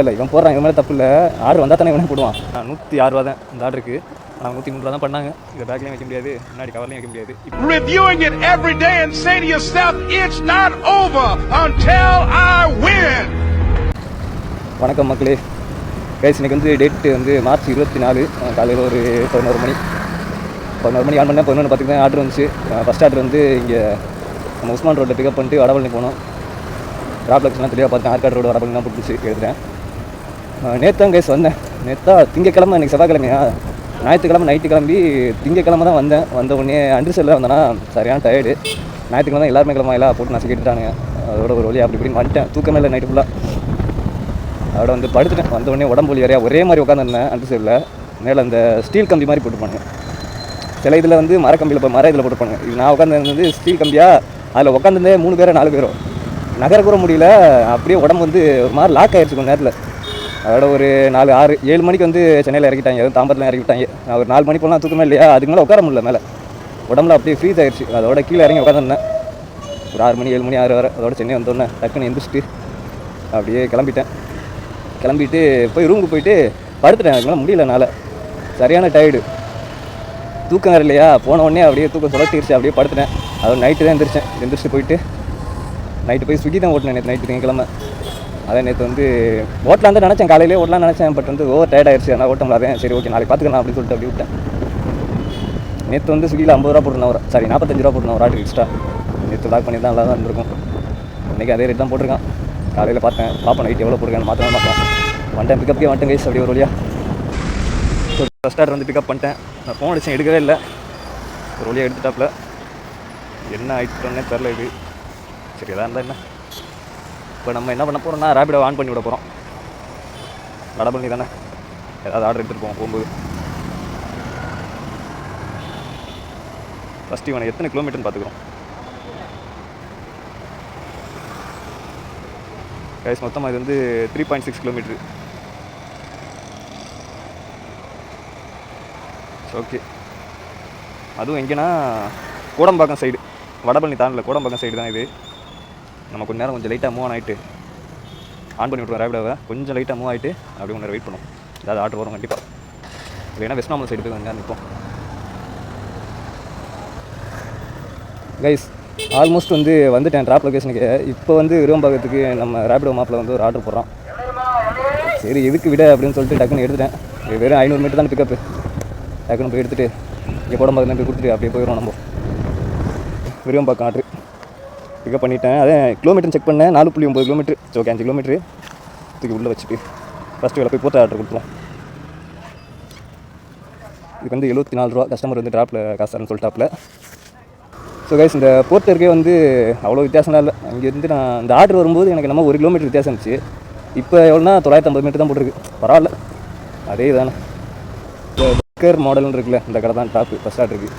இல்லை இவன் போடுறான், இவன் மேலே தப்பு இல்லை. ஆர்டர் வந்தால் தானே இவனே போடுவான். 106 ரூபா தான் இந்த ஆர்டருக்கு. ஆனால் 103 ரூபா தான் பண்ணாங்க. இதை பேக்லேயும் வைக்க முடியாது, முன்னாடி கவர்லையும் வைக்க முடியாது. Reviewing it every day and say to yourself, it's not over until I win. வணக்கம் மக்களே. கைஸ், இன்னைக்கு வந்து டேட்டு வந்து மார்ச் 24 காலையில் ஒரு 11 மணி ஆன் பண்ணேன். 11:10 தான் ஆர்டர் வந்துச்சு. ஃபஸ்ட் ஆர்டர் வந்து இங்கே நம்ம உஸ்மான் ரோட்டில் பிக்கப் பண்ணிட்டு வடபழனி போனோம். ட்ராப் லொக்கேஷன்லாம் தெளிவாக பார்த்தேன். ஆர்காட் ரோடு வடபழனி தான் பிடிச்சி எடுத்துட்டேன். நேற்று கைஸ் வந்தேன். நேற்றா திங்கக்கிழமை, இன்றைக்கி செவ்வாய்க்கிழமையா, ஞாயிற்றுக்கிழமை நைட்டு கிளம்பி திங்கக்கிழமை தான் வந்தேன். வந்த உடனே அண்டர்செல்லில் வந்தேன்னா சரியான டயர்டு. ஞாயிற்றுக்கிழமை தான் எல்லாருமே கிழமை எல்லாம் போட்டு நசை கேட்டுட்டானுங்க. அதோட ஒரு வழி அப்படி இப்படின்னு வந்துட்டேன். தூக்கமே இல்லை நைட்டு ஃபுல்லாக. அதோட வந்து படுத்துட்டேன். வந்த உடனே உடம்பு வலி வேறையா ஒரே மாதிரி உட்காந்துருந்தேன். அண்டர்செல்லில் மேலே அந்த ஸ்டீல் கம்பி மாதிரி போட்டுப்பானுங்க. சில இதில் வந்து மரக்கம்பியில் இப்போ இதில் போட்டுப்பானுங்க. இது நான் உட்காந்து வந்து ஸ்டீல் கம்பியாக அதில் உட்காந்துருந்தே 3 பேரோ 4 பேரோ நகர கூட முடியல. அப்படியே உடம்பு வந்து ஒரு மாதிரி லாக் ஆகிடுச்சு கொஞ்சம் நேரத்தில். அதோட ஒரு 4, 6, 7 மணிக்கு வந்து சென்னையில் இறக்கிட்டாங்க. தாம்பரத்தில் இறக்கி விட்டாங்க. நான் ஒரு 4 மணி போலாம் தூக்கமே இல்லையா, அதுக்கு மேலே உட்கார முடியல. மேலே உடம்புல அப்படியே ஃப்ரீஸ் ஆகிடுச்சு. அதோட கீழே இறங்கி உட்காந்துருந்தேன். ஒரு 6 மணி 7 மணி 6 வரை. அதோட சென்னை வந்தோடனே டக்குன்னு எந்திரிச்சிட்டு அப்படியே கிளம்பிட்டு போய் ரூமுக்கு போயிட்டு படுத்துட்டேன். அதுக்கு மேலே முடியல. என்னால் சரியான டயர்டு, தூக்கம் வேறு இல்லையா. போன உடனே அப்படியே தூக்கம் சுழட்டிடுச்சு. அப்படியே படுத்துட்டேன். அதோட நைட்டு தான் எந்திரிச்சிட்டு போயிட்டு நைட்டு போய் ஸ்விக்கி தான் ஓட்டினேன். நேற்று நைட்டு திங்கக்கிழமை. அதான் நேற்று வந்து ஓட்டலாம் தான் நினச்சேன், காலையிலே ஓட்டலாம் நினச்சேன். பட் வந்து ஓவர் டயர்ட் ஆயிடுச்சு. அதனால் ஓட்ட முடியாது. சரி ஓகே நாளைக்கு பார்த்துக்கலாம் அப்படின்னு சொல்லிட்டு அப்படி விட்டேன். நேற்று வந்து ஸ்விக்கியில் 50 ரூபா போட்டுருந்தேன். 45 ரூபா போட்டுருந்தேன் ஒரு ஆர்டர் எக்ஸ்ட்ரா. நேற்று லாக் பண்ணி தான் நல்லா தான் இருந்திருக்கும். இன்றைக்கி அதே ரேட் தான் போட்டிருக்கான். காலையில் பார்ப்போம் நைட் எவ்வளோ போட்டிருக்கேன் மாற்ற பார்க்கலாம். வந்துட்டேன் பிக்கப்புக்கே வந்துட்டேன் கைஸ். அப்படி ஒரு வழியாக ஸோ ஃபஸ்ட் ஆர்டர் வந்து பிக்கப் பண்ணிட்டேன். நான் ஃபோன் அடிச்சேன், எடுக்கவே இல்லை. ஒரு வழியாக எடுத்துட்டாப்புல. என்ன ஆகிட்டோன்னே தெரில இது. சரி எதாக இருந்தால் என்ன. இப்போ நம்ம என்ன பண்ண போகிறோம்னா ரேபிடோ ஆன் பண்ணி விட போகிறோம். வடபழனி தானே, ஏதாவது ஆர்டர் எடுத்துகிட்டு போவோம் போகும்போது. ஃபஸ்ட்டு இவனை எத்தனை கிலோமீட்டர்னு பார்த்துக்குறோம். கைஸ் மொத்தமாக இது வந்து 3.6 கிலோமீட்ரு. ஓகே, அதுவும் எங்கேனா கோடம்பாக்கம் சைடு, வடபழனி தாண்டில் கோடம்பாக்கம் சைடு தான் இது. நம்ம கொஞ்சம் நேரம் கொஞ்சம் லைட்டாக மூவ் ஆகிட்டு ஆன் பண்ணி விட்ருவோம் ரேபிடோவை. கொஞ்சம் லைட்டாக மூவ் ஆகிட்டு அப்படியே கொஞ்சம் வெயிட் பண்ணுவோம். ஏதாவது ஆர்டர் வரும் கண்டிப்பாக. இல்லைன்னா வெஸ்ட்மாம்பலம் சைடு போய் கொஞ்சம் நேரம் நிற்போம். கைஸ் ஆல்மோஸ்ட் வந்து வந்துட்டேன் ட்ராப் லொக்கேஷனுக்கு. இப்போ வந்து விரும்பாக்கத்துக்கு நம்ம ரேபிடோ மாப்பில் வந்து ஒரு ஆர்டர் போடுறான். சரி எதுக்கு விட அப்படின்னு சொல்லிட்டு டக்குன்னு எடுத்துட்டேன். வெறும் 500 மீட்டர் தானே பிக்கப்பு. டக்குன்னு போய் எடுத்துகிட்டு இங்கே கோடம்பாக்கத்தில் போய் கொடுத்துட்டு அப்படியே போயிடுவோம் நம்ம. விரும்பாக்கம் ஆர்டர் பிக்கப் பண்ணிட்டேன். அதான் கிலோமீட்டர் செக் பண்ணேன். 4.9 கிலோமீட்டர். ஓகே 5 கிலோமீட்டரு தூக்கி உள்ளே வச்சுட்டு ஃபஸ்ட்டு வேலை போய் போத்த ஆர்டர் கொடுத்துருவோம். இதுக்கு வந்து 74 ரூபா. கஸ்டமர் வந்து ட்ராப்பில் காசு தரேன்னு சொல்லிட்டாப்பில். ஸோ கைஸ் இந்த போர்ட்டருக்கே வந்து அவ்வளோ வித்தியாசம்லாம் இல்லை. அங்கேருந்து நான் இந்த ஆர்டர் வரும்போது எனக்கு நம்ம 1 கிலோமீட்டர் வித்தியாசம் இருந்துச்சு. இப்போ எவ்வளோனா 950 மீட்டர் தான் போட்டிருக்கு. பரவாயில்ல, அதே தானே. பக்கர் மாடல்னு இருக்குல்ல, இந்த கடை தான் டாப்பு ஃபஸ்ட் ஆர்டருக்கு.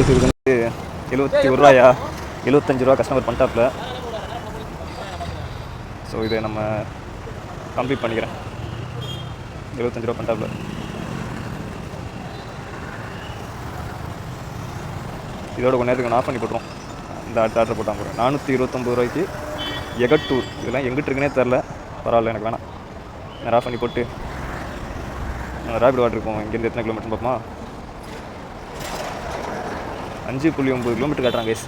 இதுக்கு வந்து 71 ரூபாயா, 75 ரூபா கஸ்டமர் பண்ணிட்டாப்பில். ஸோ இதை நம்ம கம்ப்ளீட் பண்ணிக்கிறேன். 75 ரூபா பண்ணிட்டாப்பில். இதோட கொஞ்சம் நேரத்துக்கு ஆஃப் பண்ணி போட்டுரும். இந்த ஆர்டர் போட்டாங்க 429 ரூபாய்க்கு எகட்டூர். இதெல்லாம் எங்கிட்டு இருக்குன்னே தெரில. பரவாயில்ல, எனக்கு வேணாம். நான் ஆஃப் பண்ணி போட்டு ரேபிடோ ஆர்டர் இருக்கும். இங்கேருந்து எத்தனை கிலோமீட்டர் பார்ப்போமா? 5.9 கிலோமீட்டர் காட்டுறாங்க கைஸ்.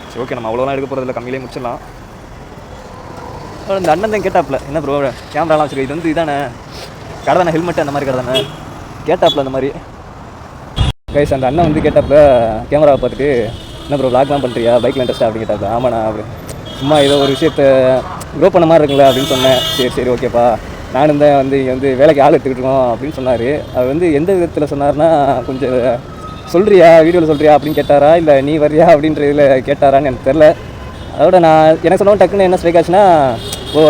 சரி ஓகே, நம்ம அவ்வளோலாம் எடுக்க போகிறதில்ல, கம்மியிலே முடிச்சிடலாம். இந்த அண்ணன் தான் கேட்டாப்பில், என்ன ப்ரோ கேமராலாம் வச்சுருக்கு, இது வந்து இதானே கடை தானே, ஹெல்மெட்டு அந்த மாதிரி கடை தானே கேட்டாப்பில் அந்த மாதிரி. கைஸ் அந்த அண்ணன் வந்து கேட்டாப்பில் கேமராவை பார்த்துட்டு, என்ன ப்ரோ வ்ளாக்லாம் பண்ணுறியா, பைக்கில் இன்ட்ரெஸ்ட்டாக அப்படின்னு கேட்டாப்பில். ஆமாண்ணா அப்படி சும்மா ஏதோ ஒரு விஷயத்தை க்ரோ பண்ண மாதிரி இருக்குல்ல அப்படின்னு சொன்னேன். சரி ஓகேப்பா, நானும் தான் வந்து இங்கே வந்து வேலைக்கு ஆள் எடுத்துக்கிட்டு இருக்கோம் அப்படின்னு சொன்னார். அது வந்து எந்த விதத்தில் சொன்னார்னா, கொஞ்சம் சொல்கிறியா வீடியோவில் சொல்கிறியா அப்படின்னு கேட்டாரா, இல்லை நீ வரியா அப்படின்ற இதில் கேட்டாரான்னு எனக்கு தெரில. அதோட நான் எனக்கு சொன்னோம் டக்குன்னு என்ன ஸ்ட்ரைக் ஆச்சுன்னா,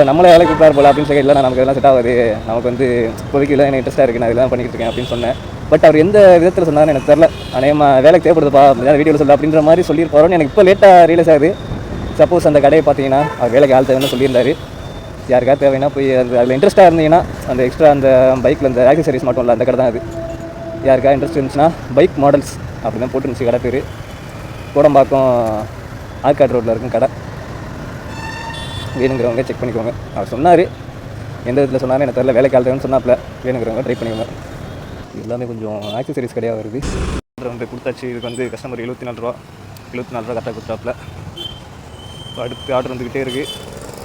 நம்மளே வேலைக்கு கூப்பிட்டார் போல அப்படின்னு சொல்லி, இல்லை நமக்கு இதெல்லாம் செட் ஆகாது, நமக்கு வந்து இப்போதைக்கு இல்லை எனக்கு இன்ட்ரெஸ்ட்டாக இருக்குது, நான் இதெல்லாம் பண்ணிக்கிட்டு இருக்கேன் அப்படின்னு சொன்னேன். பட் அவர் எந்த விதத்தில் சொன்னார்னு எனக்கு தெரில. அநேகமாக வேலைக்கு தேவைப்படுதுப்பா வீடியோவில் சொல்ல அப்படின்ற மாதிரி சொல்லியிருப்பாரோன்னு எனக்கு இப்போ லேட்டாக ரியலைஸ் ஆகுது. சப்போஸ் அந்த கடையை பார்த்தீங்கன்னா அவர் வேலைக்கு ஆள் தேவைன்னு சொல்லியிருந்தார். யாருக்காவது தேவைன்னா போய் அதில் இன்ட்ரெஸ்ட்டாக இருந்தீங்கன்னா அந்த எக்ஸ்ட்ரா அந்த பைக்கில் அந்த ஆக்சசரிஸ் மட்டும் இல்லை, அந்த கடை தான் அது. யாருக்காவது இன்ட்ரெஸ்ட் இருந்துச்சுன்னா பைக் மாடல்ஸ் அப்படி தான் போட்டுருந்துச்சு கடை பேர். கோடம்பாக்கம் ஆர்காட் ரோட்டில் இருக்கும் கடை. வேணுங்கிறவங்க செக் பண்ணிக்கோங்க. அவர் சொன்னார், எந்த விதத்தில் சொன்னாலும் எனக்கு தெரியல, வேலைக்கு ஆள்றேன்னு சொன்னாப்பில். வேணுங்கிறவங்க ட்ரை பண்ணிக்கோங்க. இது எல்லாமே கொஞ்சம் ஆக்சசரிஸ் கிடையாது வருது. வந்து கொடுத்தாச்சு. இதுக்கு வந்து கஸ்டமர் 74 ரூபா கரெக்டாக கொடுத்தாப்புல. இப்போ அடுத்து ஆர்டர் வந்துக்கிட்டே இருக்குது.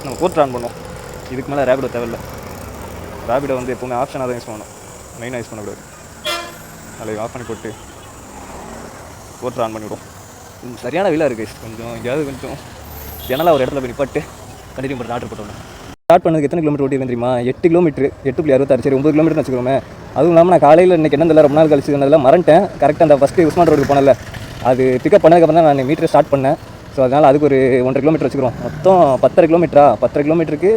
நம்ம போர்ட் ஆன் பண்ணோம். இதுக்கு மேலே ரேபிடோ தேவையில்லை. ரேபிடோ வந்து எப்போவுமே ஆப்ஷனாக தான் யூஸ் பண்ணணும், மெயினாக யூஸ் பண்ணக்கூடாது. அதில் ஆஃப் பண்ணி போட்டு போர்ட் ஆன் பண்ணிவிடும். சரியான விலை இருக்குது. கொஞ்சம் எங்கேயாவது கொஞ்சம் ஜனலாக ஒரு இடத்துல போய் நிப்பாட்டு கண்டினியூ பண்ணுற ஆர்டர் போட்டோம். ஸ்டார்ட் பண்ணதுக்கு எத்தனை கிலோமீட்டர் ஓட்டிருக்கேன் தெரியுமா? 8 கிலோமீட்டர், 8.66. சரி 9 கிலோமீட்டர்னு வச்சுக்கோமே. அதுவும் இல்லாமல் நான் காலையில் இன்றைக்கி என்ன தெரியல, ரொம்ப நாள் கழிச்சு வந்ததில் மறந்துட்டேன். கரெக்டாக அந்த ஃபஸ்ட்டு உஸ்மான் ரோடுக்கு போனல, அது பிக்கப் பண்ணதுக்கப்புறம் தான் நான் மீட்டர் ஸ்டார்ட் பண்ணேன். ஸோ அதனால் அதுக்கு ஒரு 1.5 கிலோமீட்டர் வச்சுக்கிறோம். மொத்தம் 10.5 கிலோமீட்டரா? 10.5 கிலோமீட்டருக்கு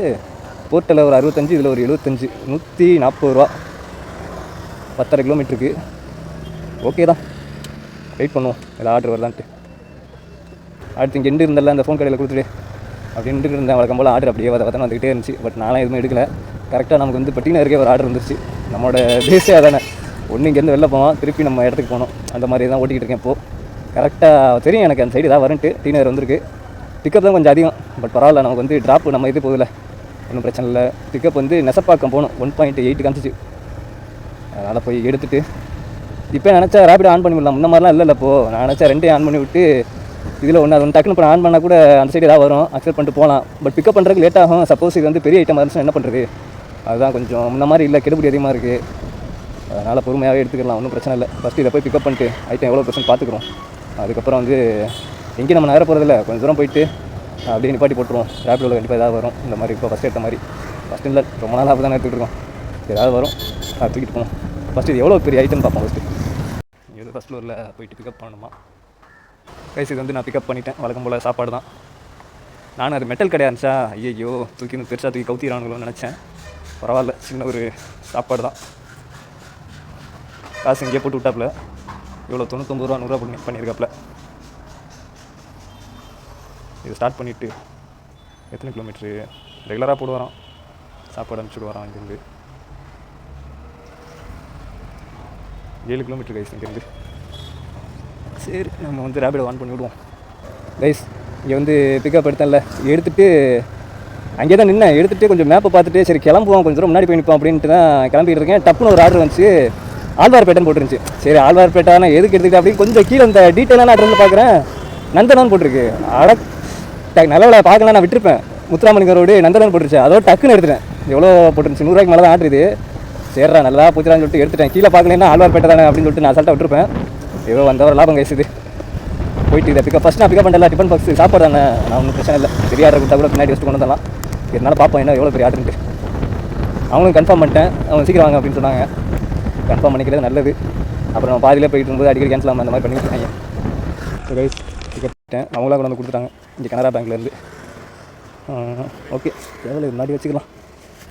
போர்ட்டில் ஒரு 65, இதில் ஒரு 75, 140 ரூபா 10.5 கிலோமீட்டருக்கு. ஓகே தான், வெயிட் பண்ணுவோம் எல்லாம் ஆர்டர் வருதான்ட்டு. அடுத்து இங்கே எண்டு இருந்தல அந்த ஃபோன் கடையில் கொடுத்துட்டு அப்படின்ட்டு இருந்தேன். வழக்கம் போல் ஆர்டர் அப்படியே பார்த்தா வந்துகிட்டே இருந்துச்சு. பட் நானும் எதுவுமே எடுக்கல. கரெக்டாக நமக்கு வந்து பட்டினா இருக்கே ஒரு ஆர்டர் வந்துருச்சு. நம்மளோட பேஸே அதானே, ஒன்று இங்கேருந்து வெளில போவோம், திருப்பி நம்ம இடத்துக்கு போகணும். அந்த மாதிரி தான் ஓட்டிகிட்டு இருக்கேன் இப்போது. கரெக்டாக தெரியும் எனக்கு அந்த சைடு தான் வரன்ட்டு. டீனர் வந்திருக்கு. பிக்கப் தான் கொஞ்சம் அதிகம், பட் பரவாயில்ல. நமக்கு வந்து ட்ராப்பு நம்ம இது போதில்லை, ஒன்றும் பிரச்சனை இல்லை. பிக்கப் வந்து நெசப்பாக்கம் போகணும், 1.8 காமிச்சிச்சு. அதனால் போய் எடுத்துகிட்டு இப்போ நினச்சா ரேபிடோ ஆன் பண்ணி விடலாம். முன்ன மாதிரிலாம் இல்லை. இப்போது நான் நினச்சா 2 ஆன் பண்ணி விட்டு இதில் ஒன்று அது ஒன்று டக்குன்னு இப்போ ஆன் பண்ணால் கூட அந்த சைடு ஏதாவது வரும், அக்செப்ட் பண்ணிட்டு போகலாம். பட் பிக்கப் பண்ணுறதுக்கு லேட் ஆகும். சப்போஸ் இது வந்து பெரிய ஐட்டமாக இருந்துச்சுன்னா என்ன பண்ணுறது? அதுதான் கொஞ்சம் முன்ன மாதிரி இல்லை, கெடுபடி அதிகமாக இருக்குது. அதனால் பொறுமையாகவே எடுத்துக்கலாம், ஒன்றும் பிரச்சனை இல்லை. ஃபஸ்ட்டு இதை போய் பிக்கப் பண்ணிட்டு ஐட்டம் எவ்வளோ பிரச்சனை பார்த்துக்குறோம். அதுக்கப்புறம் வந்து எங்கேயும் நம்ம நேர போகிறதில்ல, கொஞ்சம் தூரம் போயிட்டு அப்படியே நிப்பாட்டி போட்டுருவோம். ரேபிடோவில் கண்டிப்பாக ஏதாவது வரும். இந்த மாதிரி இப்போ ஃபஸ்ட்டு எடுத்த மாதிரி ஃபஸ்ட்டு இல்லை, ரொம்ப நாள் அப்படி தான் எடுத்துகிட்டு இருக்கோம். ஏதாவது வரும், அதை தூக்கிட்டு போவோம். ஃபஸ்ட்டு இது எவ்வளோ பெரிய ஐட்டம் பார்ப்போம். ஃபஸ்ட்டு ஃபஸ்ட் ஃப்ளோரில் போயிட்டு பிக்கப் பண்ணணுமா? கைஸ் இது வந்து நான் பிக்கப் பண்ணிட்டேன். வழக்கம் போல் சாப்பாடு தான். நானும் அது மெட்டல் கிடையாது இருந்துச்சா, ஐயோ தூக்கி பெருசாக தூக்கி கவுத்திரானுங்களோன்னு நினச்சேன். பரவாயில்ல, சின்ன ஒரு சாப்பாடு தான். காசு இங்கேயே போட்டு விட்டாப்புல. இவ்வளோ 99 ரூபா 100 ரூபா பண்ணியிருக்காப்புல. இது ஸ்டார்ட் பண்ணிவிட்டு எத்தனை கிலோமீட்ரு ரெகுலராக போட்டு வரோம். சாப்பாடு அனுப்பிச்சுட்டு வரோம். இங்கேருந்து 7 கிலோமீட்டர் கைஸ் இங்கேருந்து. சரி நம்ம வந்து ரேபிடோ ஆன் பண்ணி விடுவோம். கைஸ் இங்கே வந்து பிக்கப் எடுத்தேன்ல, எடுத்துகிட்டு அங்கே தான் நின்னேன். எடுத்துகிட்டு கொஞ்சம் மேப்பை பார்த்துட்டு சரி கிளம்புவோம், கொஞ்சம் தூரம் முன்னாடி போய் நிற்போம் அப்படின்ட்டு தான் கிளம்பிட்டு இருக்கேன். டப்புன்னு ஒரு ஆர்டர் வந்துச்சு, ஆழ்வார்பேட்டைன்னு போட்டுருந்துச்சு. சரி ஆழ்வார்பேட்டானா எதுக்கு எடுத்துக்கிட்டு அப்படின்னு கொஞ்சம் கீழே இந்த டீட்டெயிலான அட்ரஸில் பார்க்குறேன், நந்தனான்னு போட்டிருக்கு. நல்ல வேலை பார்க்கலாம், நான் விட்டுருப்பேன். முத்துராமலிங்க ரோடு நந்தனான்னு போட்டுருச்சு. அதோட டக்குன்னு எடுத்துட்டேன். எவ்வளோ போட்டுருந்துச்சு, 100 ரூபாய்க்கு மேலே தான் ஆர்டர் இது. சரிடா நல்லா போச்சுடான்னு சொல்லிட்டு எடுத்துட்டேன். கீழே பார்க்கலன்னா ஆழ்வார்பேட்டை தானே அப்படின்னு சொல்லிட்டு நான் அசால்ட்டாக விட்டுருப்பேன். ஏதோ வந்தவரை லாபம் கைசுது. போயிட்டு இதை பிக்கப் ஃபஸ்ட் நான் பிக்கப் பண்ணல, டிஃபன் பாக்ஸ் சாப்பாடு தானே, நான் ஒன்றும் பிரச்சனை இல்லை. பெரிய ஆர்டர் கொடுத்தா கூட பின்னாடி வச்சுட்டு கொண்டு வரலாம். என்னால் பார்ப்போம் என்ன எவ்வளோ பெரிய ஆர்டர்ன்ட்டு. அவங்களும் கன்ஃபார்ம் பண்ணிட்டேன், அவங்க சீக்கிரம் வாங்க அப்படின்னு சொன்னாங்க. கன்ஃபார்ம் பண்ணிக்கிறது நல்லது. அப்புறம் நம்ம பாதியிலே போயிட்டு இருக்கும்போது அடிக்கடி கேன்சல் ஆகாமல் அந்த மாதிரி பண்ணிவிட்டாங்க. கைஸ் பிக்கப் பண்ணிட்டேன், அவங்களா கொண்டு வந்து கொடுத்துட்டாங்க இங்கே கனரா பேங்க்லேருந்து. ஓகே எவ்வளோ முன்னாடி வச்சுக்கலாம்,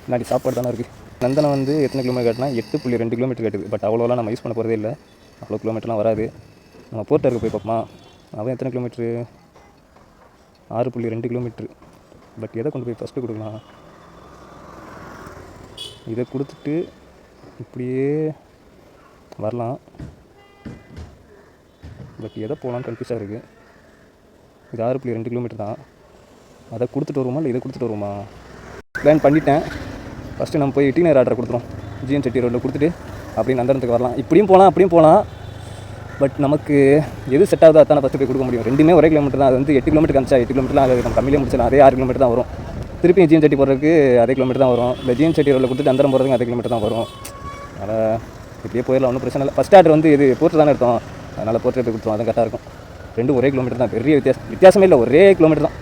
முன்னாடி சாப்பாடு தானே இருக்குது. நந்தனம் வந்து எத்தனை கிலோமீட்டர் காட்டினா 8.2 கிலோமீட்டர் காட்டுது. பட் அவ்வளோலாம் நம்ம யூஸ் பண்ண போகிறதே இல்லை, அவ்வளோ கிலோமீட்டர்லாம் வராது. நம்ம போர்ட்டருக்கு போய் பார்ப்போமா, அவன் எத்தனை கிலோமீட்ரு, 6.2 கிலோமீட்ரு. பட் எதை கொண்டு போய் ஃபஸ்ட்டு கொடுக்கலாம், இதை கொடுத்துட்டு இப்படியே வரலாம். பட் எதை போகலான்னு கன்ஃபியூஸாக இருக்குது. இது 6.2 கிலோமீட்டர் தான். அதை கொடுத்துட்டு வருவோமா இல்லை இதை கொடுத்துட்டு வருவோமா? பிளான் பண்ணிட்டேன். ஃபஸ்ட்டு நம்ம போய் டீனர் ஆர்டர் கொடுத்துருவோம். ஜிஎன் செட்டி ரோட்டில் கொடுத்துட்டு அப்படி நந்தனத்துக்கு வரலாம். இப்படியும் போகலாம் அப்படியும் போகலாம். பட் நமக்கு எது செட் ஆகுதோ அதான ஃபஸ்ட்டு போய் கொடுக்க முடியும். ரெண்டுமே ஒரே கிலோமீட்டர் தான். அது வந்து 8 கிலோமீட்டர் காமிச்சா 8 கிலோமீட்டர்லாம் ஆகாது. நம்ம கம்மியிலே முடிச்சலாம். அதே 6 கிலோமீட்டர் தான் வரும். திருப்பி ஜிஎன் செட்டி போகிறதுக்கு அதே கிலோமீட்டர் தான் வரும். இல்லை ஜிஎன் செட்டி ரோட்டில் கொடுத்துட்டு அந்தரம் போகிறதுக்கு அதே கிலோமீட்டர் தான் வரும். அதனால் இப்படியே போயிடலாம், ஒன்றும் பிரச்சனை இல்லை. ஃபஸ்ட் ஆர்டர் வந்து இது போர்ட்டு தானே எடுத்தோம், அதனால் போர்ட்டே போய் கொடுத்துருவோம். அது கரெக்டாக இருக்கும். ரெண்டும் ஒரே கிலோமீட்டர் தான், பெரிய வித்தியாசமே இல்லை, ஒரே கிலோமீட்டர் தான்.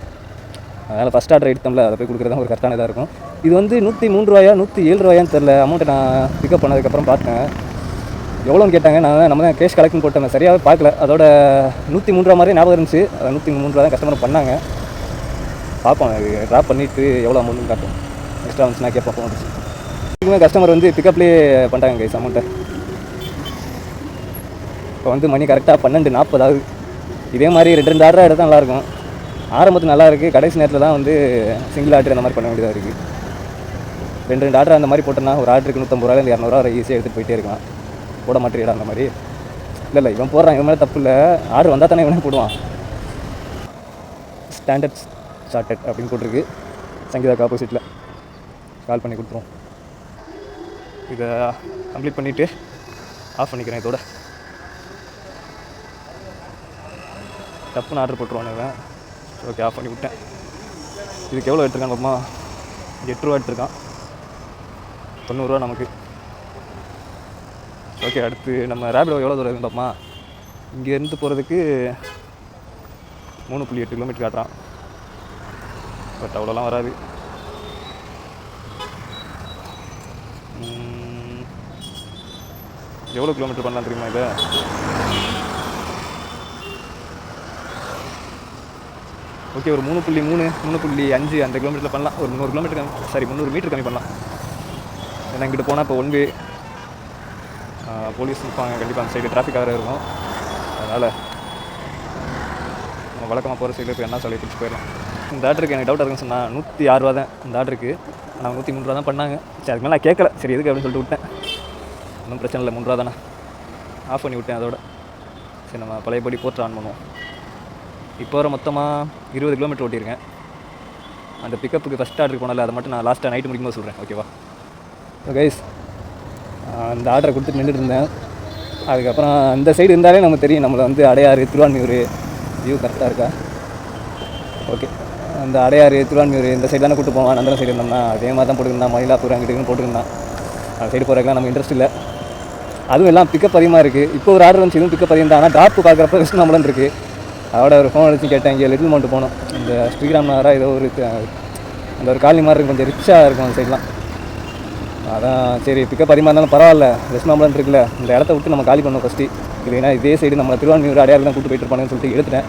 அதனால் ஃபஸ்ட் ஆர்டர் எடுத்தோம்ல, அதை போய் கொடுக்குறது தான் ஒரு கரெக்டான இதாக இருக்கும். இது வந்து 103 ரூபாயா 107 ரூபாயான்னு தெரில. அமௌண்ட்டை நான் பிக்கப் பண்ணதுக்கப்புறம் பார்த்தேன், எவ்வளோன்னு கேட்டாங்க. நம்ம தான் கேஷ் கலெக்ஷன் போட்டேன், சரியாகவே பார்க்கல. அதோட 103 ரூபா மாதிரி ஞாபகம் இருந்துச்சு. அதை 103 ரூபா தான் கஸ்டமர் பண்ணாங்க. பார்ப்போம், ட்ராப் பண்ணிவிட்டு எவ்வளோ அமௌண்ட்னு காட்டும். எக்ஸ்ட்ரா வந்துச்சுன்னா கேட்போம். வந்துச்சு இதுக்குமே கஸ்டமர் வந்து பிக்கப்லேயே பண்ணிட்டாங்க கைஸ் அமௌண்ட்டை. இப்போ வந்து மணி கரெக்டாக 12:40 ஆகுது. இதே மாதிரி 2 ஆர்டராக எடுத்தால் நல்லாயிருக்கும். ஆரம்பத்தில் நல்லா இருக்குது, கடைசி நேரத்தில் தான் வந்து சிங்கிள் ஆர்டர் அந்த மாதிரி பண்ண வேண்டியதாக இருக்குது. 2 ஆர்டர் அந்த மாதிரி போட்டோன்னா ஒரு ஆர்டருக்கு 150 ரூபாயிலேருந்து 200 ரூபா ஈஸியாக எடுத்துகிட்டு போயிட்டே இருக்கலாம். போட மாட்டேறிடா அந்த மாதிரி. இல்லை இவன் போடுறான், இவன் மேலே தப்பு இல்லை. ஆர்டர் வந்தால் தானே இவனே போடுவான். ஸ்டாண்டர்ட் சார்ட்டட் அப்படின்னு போட்டிருக்கு. சங்கீதாக்கு ஆப்போசிட்டில் கால் பண்ணி கொடுத்துருவோம். இதை கம்ப்ளீட் பண்ணிவிட்டு ஆஃப் பண்ணிக்கிறேன். இதோட டப்புன்னு ஆர்டர் போட்டுருவானுங்க. ஓகே, ஆஃப் பண்ணி விட்டேன். இதுக்கு எவ்வளோ எடுத்துருக்கான் பாப்பா? 8 ரூபா எடுத்துருக்கான். 90 ரூபா நமக்கு. ஓகே, அடுத்து நம்ம ரேபிடோ எவ்வளோ தூரம் இருக்குன்னு பாப்பா? இங்கேருந்து போகிறதுக்கு 3.8 கிலோமீட்டர் காட்டுறான். பட் அவ்வளோலாம் வராது. எவ்வளோ கிலோமீட்டர் பண்ணலாம் தெரியுமா இதை? ஓகே, ஒரு 3.3 3.5 அந்த கிலோமீட்டரில் பண்ணலாம். ஒரு 300 கிலோமீட்டர் கம்மி, 300 மீட்டர் கம்மி பண்ணலாம். ஏன்னா இங்கிட்டு போனால் இப்போ 1 வே போலீஸ் நிற்பாங்க கண்டிப்பாக. அந்த சைடு டிராஃபிக் வேறு இருக்கும். அதனால் நம்ம வழக்கமாக போகிற சைடில் இப்போ என்ன சாலையை பிடிச்சி போயிடலாம். இந்த ஆர்டருக்கு எனக்கு டவுட்டாக இருக்குன்னு சொன்னால் 106 ரூபா தான் இந்த ஆர்டருக்கு. ஆனால் 103 ரூபா தான் பண்ணாங்க. சரி, அதுக்கு மேலே நான் கேட்கல. சரி எதுக்கு அப்படின்னு சொல்லிட்டு விட்டேன். ஒன்றும் பிரச்சனை இல்லை, 3 ரூபா தானே. ஆஃப் பண்ணி விட்டேன் அதோட. சரி, நம்ம பழையபடி போட்டு ஆன் பண்ணுவோம். இப்போ வர மொத்தமாக 20 கிலோமீட்டர் ஓட்டியிருக்கேன். அந்த பிக்கப்புக்கு ஃபஸ்ட் ஆர்டருக்கு போனால அதை மட்டும் நான் லாஸ்ட்டாக நைட்டு முடிக்கும்போது சொல்கிறேன். ஓகேவா? ஸோ கைஸ், அந்த ஆர்டரை கொடுத்துட்டு நின்றுட்டு இருந்தேன். அதுக்கப்புறம் அந்த சைடு இருந்தாலே நமக்கு தெரியும் நம்மளை வந்து அடையாறு திருவான்மியூர் வியூ கரெக்டாக இருக்கா. ஓகே, அந்த அடையாறு திருவான்மியூர் இந்த சைடு தானே கூப்பிட்டு போவான். அந்த சைடு இருந்தோம்னா அதே மாதிரி தான் போட்டுருந்தான். மயிலாப்பூர் அங்கிட்டு போட்டுருந்தான். அந்த சைடு போகிறதுக்குலாம் நம்ம இன்ட்ரெஸ்ட் இல்லை. அதுவும் எல்லாம் பிக்கப் அதிகமாக இருக்குது. இப்போ ஒரு ஆர்டர் வந்து இதுவும் பிக்கப் அதிகம் தான். ஆனால் டாப்பு பார்க்குறப்ப வெஸ்ட் நம்மளும் இருக்குது. அதோட ஒரு ஃபோன் அடிச்சு கேட்டேன். இங்கே லிட்டில் மவுண்ட் போகணும். இந்த ஸ்ரீராம் நகராக ஏதோ ஒரு அந்த ஒரு காலனி மாதிரி இருக்கும், கொஞ்சம் ரிச்சாக இருக்கும் அந்த சைட்லாம். அதான் சரி, பிக்கப் அதிகமாக இருந்தாலும் பரவாயில்ல, வெஸ்ட் மாம்பலம் இருக்குல்ல, இந்த இடத்த விட்டு நம்ம காலி பண்ணோம் ஃபஸ்ட்டு. இல்லைன்னா இதே சைடு நம்ம திருவான்மியூர் அடையாறு தான் கூட்டு போயிட்டு இருப்பானுன்னு சொல்லிட்டு எடுத்துட்டேன்.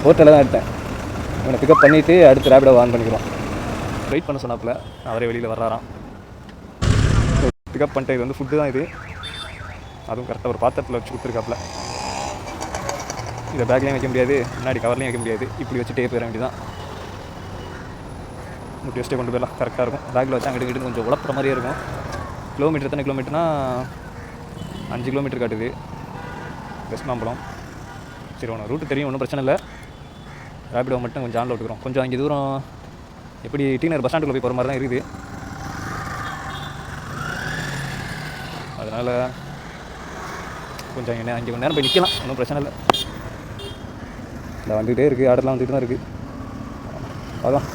ஹோட்டலில் தான் எடுத்தேன். இவனை பிக்கப் பண்ணிவிட்டு அடுத்து ரேபிடோ ஆன் பண்ணிக்கிறோம். வெயிட் பண்ண சொன்னாப்புல, அவரே வெளியில் வர்றாராம். பிக்கப் பண்ணிட்டு இது வந்து ஃபுட்டு தான் இது. அதுவும் கரெக்டாக ஒரு பாத்திரத்தில் வச்சு கொடுத்துருக்காப்புல. இதை பேக்லேயும் வைக்க முடியாது, முன்னாடி கவர்லேயும் வைக்க முடியாது. இப்படி வச்சுட்டே போயிட வேண்டியதான். இப்படி வச்சுட்டே கொண்டு போயிடலாம், கரெக்டாக இருக்கும். பேக்கில் வச்சு அங்கிட்டு இங்கிட்டு கொஞ்சம் உழப்புற மாதிரியே இருக்கும். கிலோமீட்டர் எத்தனை கிலோமீட்டர்னா 5 கிலோமீட்டர் காட்டுது வெஸ்ட் மாம்பலம். சரி, ஒன்று ரூட்டு தெரியும், ஒன்றும் பிரச்சனை இல்லை. ரேபிடோ மட்டும் கொஞ்சம் ஆன்ல விட்டுக்கிறோம். கொஞ்சம் இங்கே தூரம் எப்படி டீனர் பஸ் ஸ்டாண்டுக்குள்ளே போய் போகிற மாதிரி தான் இருக்குது. அதனால் கொஞ்சம் அங்கே கொஞ்சம் நேரம் போய் நிற்கலாம், ஒன்றும் பிரச்சனை இல்லை. இல்லை வந்துகிட்டே இருக்குது, ஆர்டர்லாம் வந்துட்டு தான் இருக்குது. அதான்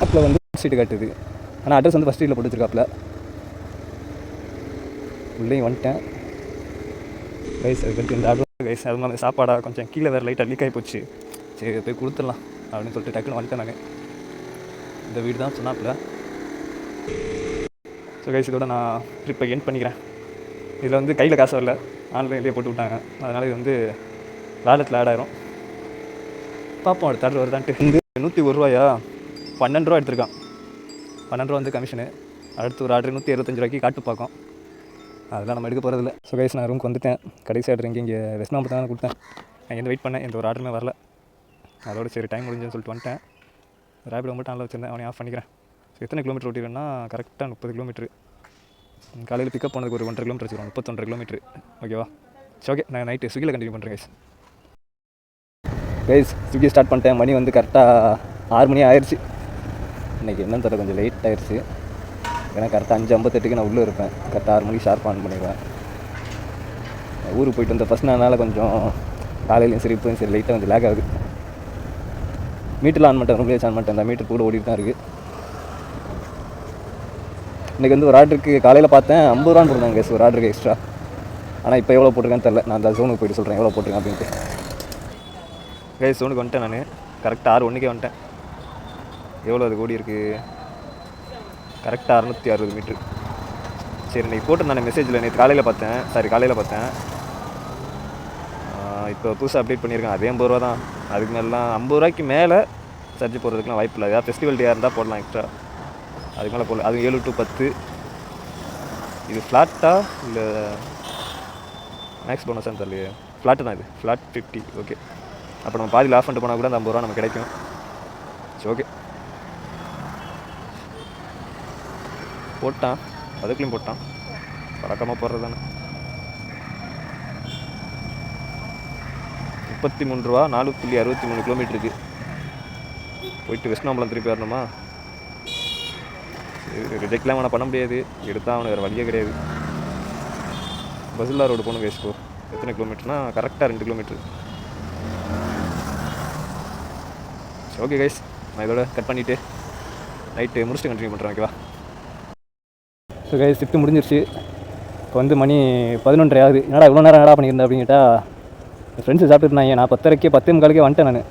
ஆப்பில் வந்து சீட்டு காட்டுது. ஆனால் அட்ரஸ் வந்து ஃபஸ்ட் சீட்டில் போட்டு வச்சுருக்காப்புல. உள்ளேயும் வந்துட்டேன் கைஸ். அதுக்கடுத்து இந்த ஆர்டர் கைஸ், அது மாதிரி சாப்பாடாக கொஞ்சம் கீழே வேறு லைட்டாக லீக் ஆகி போச்சு. சரி, போய் கொடுத்துடலாம் அப்படின்னு சொல்லிட்டு டக்குன்னு வந்துட்டேன் நான். இந்த வீடு தான் சொன்னாப்புல. ஸோ கைஸ், இதோட நான் ட்ரிப்பை எண்ட் பண்ணிக்கிறேன். இதில் வந்து கையில் காசு வரல, ஆன்லைன்லேயே போட்டு விட்டாங்க. அதனால் இது வந்து வேலெட்டில் ஆட் ஆயிரும். பார்ப்போம் அடுத்த ஆர்டர் வருதான்ட்டு. இந்த 101 ரூபாயா, 12 ரூபா எடுத்திருக்கான். 12 ரூபா வந்து கமிஷனு. அடுத்து ஒரு ஆர்டர் 175 ரூபாய்க்கு காட்டு பார்க்கும். அதெல்லாம் நம்ம எடுக்க போகிறதில்ல. ஸோ கைஸ், நான் ரூமுக்கு வந்துட்டேன். கடைசி ஆர்டர் இங்கே வெஸ்ட் மாம்பலத்தில் தான் கொடுத்தேன். நான் எந்த வெயிட் பண்ணேன், எந்த ஒரு ஆர்டருமே வரல. அதோட சரி டைம் முடிஞ்சுன்னு சொல்லிட்டு வந்துட்டேன். ரேபிடோ மட்டும் ஆன்ல வச்சுருந்தேன், அவனை ஆஃப் பண்ணிக்கிறேன். ஸோ எத்தனை கிலோமீட்டர் ஓட்டிடுவேன்னா கரெக்டாக 30 கிலோமீட்டர். காலையில் பிக்கப் பண்ணதுக்கு ஒரு 1.5 கிலோமீட்டர் வச்சுருவோம், 31 கிலோமீட்டர். ஓகேவா? சரி, ஓகே, நான் நைட்டு ஸ்விக்கியில் கண்டினியூ பண்ணுறேன் கைஸ். கைஸ், ஸ்விக்கி ஸ்டார்ட் பண்ணிட்டேன். மணி வந்து கரெக்டாக 6 மணி ஆயிடுச்சு. இன்றைக்கி என்னன்னு தெரியல, கொஞ்சம் லேட் ஆயிடுச்சு. ஏன்னா கரெக்டாக 5:58க்கு நான் உள்ளே இருப்பேன். கரெக்டாக 6 மணிக்கு ஷார்ப் ஆன் பண்ணிடுவேன். ஊருக்கு போயிட்டு வந்த ஃபஸ்ட் நாளால் கொஞ்சம் காலையிலையும் சரி இப்போயும் சரி லைட்டாக கொஞ்சம் லேக் ஆகுது. மீட்டரில் ஆன் பண்ணிட்டேன், ரொம்பவே ஆன் பண்ணிட்டேன். அந்த மீட்டர் கூட ஓடிட்டு தான் இருக்குது. இன்றைக்கி வந்து ஒரு ஆர்டருக்கு காலையில் பார்த்தேன் 50 ரூபான்னு போடுறாங்க கைஸ், ஒரு ஆர்டருக்கு எக்ஸ்ட்ரா. ஆனால் இப்போ எவ்வளோ போட்டிருக்கேன்னு தெரில. நான் அந்த ஜோனுக்கு போய்ட்டு சொல்கிறேன் எவ்வளோ போட்டிருக்கேன் அப்படின்ட்டு. கைஸ், ஜோனுக்கு வந்துட்டேன் நான். கரெக்டாக 6:01 வந்துட்டேன். எவ்வளோ அது ஓடி இருக்குது? கரெக்டாக 660 மீட்ரு. சரி, இன்றைக்கி போட்டிருந்தானே மெசேஜில், நேற்று காலையில் பார்த்தேன். காலையில் பார்த்தேன். இப்போ புதுசாக அப்டேட் பண்ணியிருக்கேன். அதே 50 ரூபா தான். அதுக்கு மேலாம் 50 ரூபாய்க்கு மேலே சர்ஜ் போடுறதுக்குலாம் வாய்ப்பு இல்லை. ஏதாவது ஃபெஸ்டிவல் டேயாக இருந்தால் போடலாம் எக்ஸ்ட்ரா. அதுக்கு மேலே போடல. அது 7 to 10. இது ஃப்ளாட்டா இல்லை மேக்ஸ் போனஸான்னு தெரியலையே. ஃப்ளாட்டு தான் இது, ஃப்ளாட் 50. ஓகே, அப்போ நம்ம பாதியில் ஆஃப் பண்ணிட்டு போனால் கூட அந்த 50 ரூபா நமக்கு கிடைக்கும். சரி, ஓகே, போட்டான். அதுக்குள்ளேயும் போட்டான். வழக்கமாக போடுறது தானே. 33 ரூபா, 4.63 கிலோமீட்டருக்கு. போயிட்டு விஷ்ணும்பலம் திருப்பி வரணுமா? ரிஜெக்ட்லாம் அவனை பண்ண முடியாது, எடுத்தால் அவனுக்கு வேறு வழியே கிடையாது. பசுல்லா ரோடு போகணும் கைஸ். எத்தனை கிலோமீட்டர்னா கரெக்டாக 2 கிலோமீட்ரு. சரி ஓகே கைஸ், நான் இதோட கட் பண்ணிவிட்டு நைட்டு முடிச்சுட்டு கண்டினியூ பண்ணுறேன். ஓகேவா? ஸோ கைஸ் ஷிஃப்ட்டு முடிஞ்சிருச்சு. இப்போ வந்து மணி 11:30 ஆகுது. என்னடா இவ்வளோ நேரம் என்னடா பண்ணியிருந்தேன் அப்படின்னு கேட்டால், என் ஃப்ரெண்ட்ஸு சாப்பிட்டுருந்தாங்க. நான் 10:30க்கு 10:45க்கே வந்துட்டேன். நான்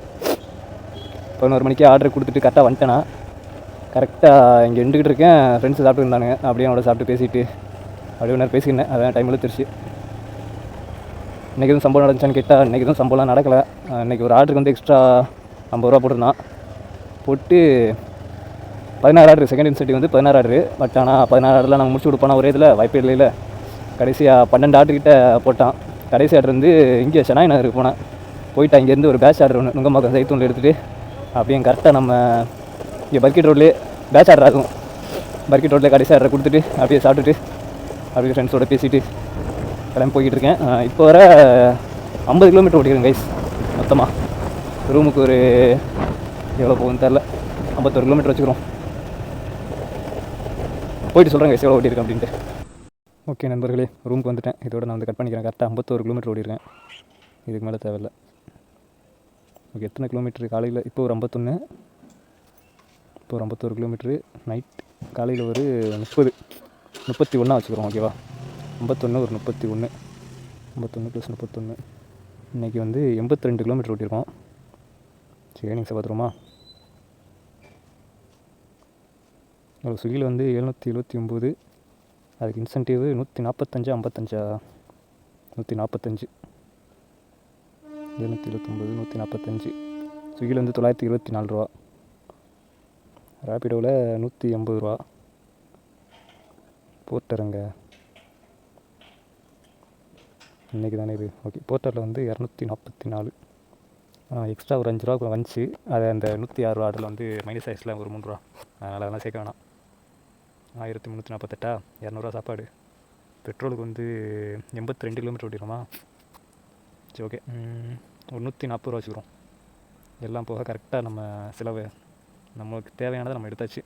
11 மணிக்கு ஆர்டர் கொடுத்துட்டு கரெக்டாக வந்துட்டேன். கரெக்டாக இங்கே நின்றுக்கிட்டு இருக்கேன். ஃப்ரெண்ட்ஸு சாப்பிட்டு இருந்தானுங்க. அப்படியே அவனோட சாப்பிட்டு பேசிட்டு அப்படியே நேரம் பேசியிருந்தேன். அதான் டைம் இழுத்துருச்சு. இன்றைக்கி எதுவும் சம்பவம் நடந்துச்சான்னு கேட்டால் இன்றைக்கி எதுவும் சம்பவம்லாம் நடக்கலை. இன்றைக்கி ஒரு ஆர்டருக்கு வந்து எக்ஸ்ட்ரா 50 ரூபா போட்டிருந்தான். போட்டு 16 ஆர்டரு, செகண்ட் இன்சென்டிவ் வந்து 16 ஆர்டரு. பட் ஆனால் 16 ஆர்டரில் நாங்கள் முடிச்சு கொடுப்போம் ஒரே இதில் வாய்ப்பே இல்லை. கடைசியாக 12 ஆர்டர்கிட்ட போட்டான். கடைசி ஆர்டர் வந்து இங்கே சென்னை நகருக்கு போனேன். போயிட்டு அங்கேருந்து ஒரு பேட்ச் ஆர்டர் ஒன்று நுங்கம்பாக்கம் சைத்தூனில் எடுத்துகிட்டு அப்படியே கரெக்டாக நம்ம இங்கே பர்கிட் ரோட்லேயே பேட்ச் ஆர்டர் ஆகும். பர்கிட் ரோட்லேயே கடைசி ஆர்டரை கொடுத்துட்டு அப்படியே சாப்பிட்டுட்டு அப்படியே ஃப்ரெண்ட்ஸோடு பேசிவிட்டு கிளம்பி போய்கிட்டு இருக்கேன். இப்போ வர 50 கிலோமீட்டர் ஓட்டிக்கிறேன் கைஸ். மொத்தமாக ரூமுக்கு ஒரு எவ்வளோ போகுதுன்னு தெரில, 51 கிலோமீட்டர் வச்சுக்கிறோம். போயிட்டு சொல்கிறேன் கைஸ் எவ்வளோ ஓட்டியிருக்கேன் அப்படின்ட்டு. ஓகே நண்பர்களே, ரூமுக்கு வந்துட்டேன். இதோட நான் வந்து கட் பண்ணிக்கிறேன். கரெக்டாக 51 கிலோமீட்டர் ஓடிருக்கேன். இதுக்கு மேலே தேவையில்லை. ஓகே, எத்தனை கிலோமீட்டரு காலையில்? இப்போ ஒரு 51. இப்போ ஒரு 51 கிலோமீட்ரு. நைட் காலையில் ஒரு 31 வச்சுக்கிறோம். ஓகேவா? 51 ஒரு 31, 51 + 31. இன்றைக்கி வந்து 82 கிலோமீட்டர் ஓட்டியிருக்கோம். சரி நீங்கள் பார்த்துருமா? ஸ்விக்கியில் வந்து 779. அதுக்கு இன்சென்டிவ் 145, 55. 145, 729, 145. ஸ்விக்கியில் வந்து 924 ரூபா. ரேப்பிடோவில் 180 ரூபா. போர்ட்டருங்க இன்றைக்கி தானே இது. ஓகே, போர்ட்டரில் வந்து 244. எக்ஸ்ட்ரா ஒரு 5 ரூபா வந்துச்சு. அதை அந்த 106 ரூபா ஆர்டரில் வந்து மைனஸ் ஆயிடுச்சுல ஒரு 3 ரூபா. அதனால் அதெல்லாம் சேர்க்க வேணாம். 1348, 200 சாப்பாடு. பெட்ரோலுக்கு வந்து 82 கிலோமீட்டர் ஓட்டிடுமா? சரி ஓகே, ஒரு 140 ரூபா வச்சுக்கிறோம். எல்லாம் போக கரெக்டாக நம்ம செலவு நம்மளுக்கு தேவையானதை நம்ம எடுத்தாச்சு.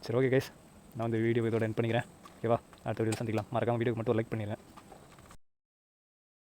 சரி ஓகே கைஸ், நான் வந்து வீடியோ இதோட எண்ட் பண்ணிக்கிறேன். ஓகேவா? அடுத்த வீடியோ சந்திக்கலாம். மறக்காமல் வீடியோக்கு மட்டும் லைக் பண்ணிடுறேன்.